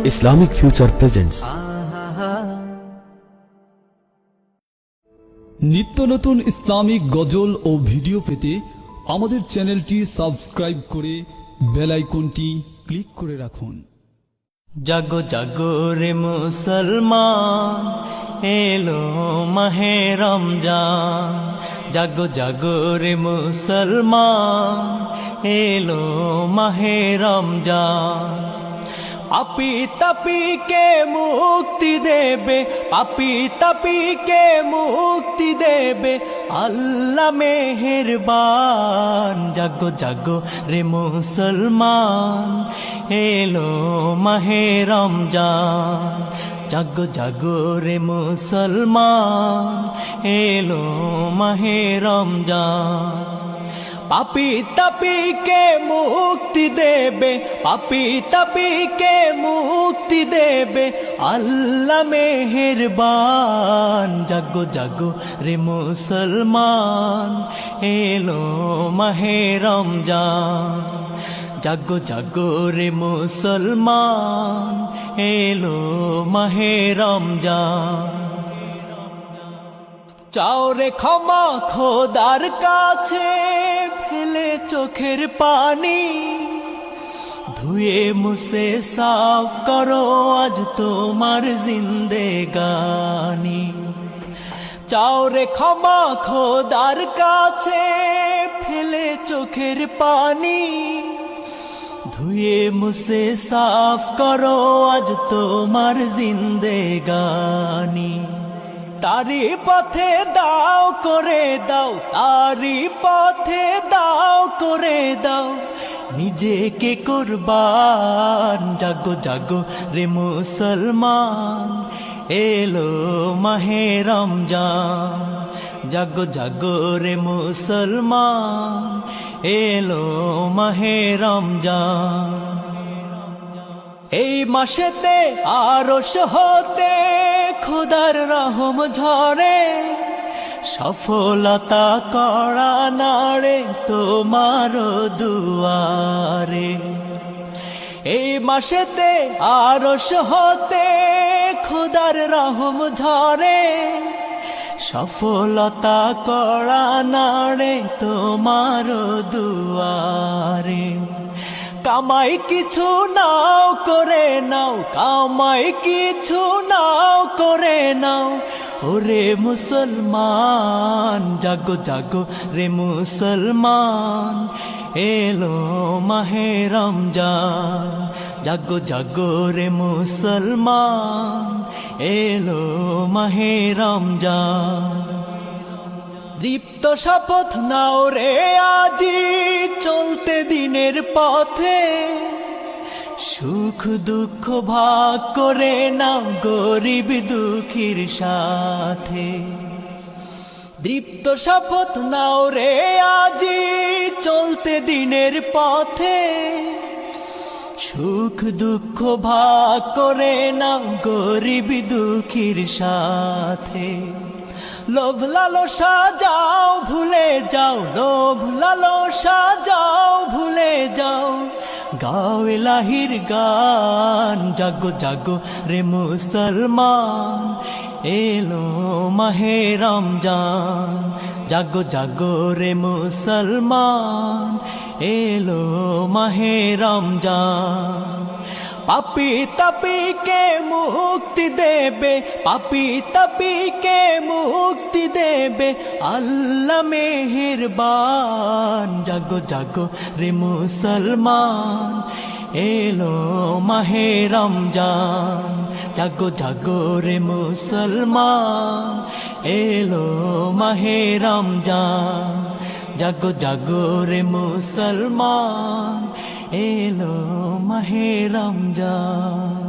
Islamic future presents. নিত্য নতুন Islamic গজল ও video পেতে আমাদের চ্যানেলটি সাবস্ক্রাইব করে বেল আইকনটি ক্লিক করে রাখুন। জাগো জাগো রে মুসলমান, এলো মাহে রমজান। জাগো জাগো রে মুসলমান, এলো মাহে রমজান। পাপী তাপীকে মুক্তি দেবে, পাপী তাপীকে মুক্তি দেবে আল্লাহ মেহেরবান। জাগো জাগো রে মুসলমান, এলো মাহে রমজান। জাগো জাগো রে মুসলমান, এলো মাহে রমজান। পাপী তাপীকে মুক্তি দেবে, পাপী তাপীকে মুক্তি দেবে আল্লাহ মেহেরবান। জাগো জাগো রে মুসলমান, এলো মাহে রমজান। জাগো জাগো রে মুসলমান, এলো মাহে রমজান। চাও রে ক্ষমা খোদার কাছে, ফেলে চোখের পানি, ধুয়ে মুছে সাফ করো আজ তোমার জিন্দেগানি। চাও রে ক্ষমা খোদার কাছে, ফেলে চোখের পানি, ধুয়ে মুছে সাফ করো আজ তোমার জিন্দেগানি। তারি পথে দাও করে দাও, তারি পথে দাও করে দাও নিজেকে কুরবান। জাগো জাগো রে মুসলমান, এলো মাহে রমজান। জাগো জাগো রে মুসলমান, এলো মাহে রমজান। এই মাসেতে আরশ হতে খোদার রহম ঝরে, সফলতা করা নাড়ে তোমার দুয়ারে। এই মাসেতে আরশ হতে খোদার রহম ঝরে, সফলতা করা নাড়ে তোমার দুয়ারে। কামাই কিছু নাও করে নাও, কামাই কিছু নাও করে নাও ওরে মুসলমান। জাগো জাগো রে মুসলমান, এলো মাহে রমজান। জাগো জাগো রে মুসলমান, এলো মাহে রমজান। দীপ্ত শপথ নাও রে আজি চলতে দিনের পথে, সুখ দুঃখ ভাগ করে নাও গরিব দুঃখীর সাথে। দীপ্ত শপথ নাও রে আজি চলতে দিনের পথে, সুখ দুঃখ ভাগ করে নাও গরিব দুঃখীর সাথে। লোভ লালসা যাও ভুলে যাও, লোভ লালসা যাও ভুলে যাও, গাও ইলাহির গান। জাগো জাগো রে মুসলমান, এলো মাহে রমজান। জাগো জাগো রে মুসলমান, এলো মাহে রমজান। পাপী তাপীকে মুক্তি দেবে, পাপী তাপীকে মুক্তি দেবে আল্লাহ মেহেরবান। জাগো জাগো রে মুসলমান, এলো মাহে রমজান। জাগো জাগো রে মুসলমান, এলো মাহে রমজান। জাগো জাগো রে মুসলমান, এলো মাহে রমজান।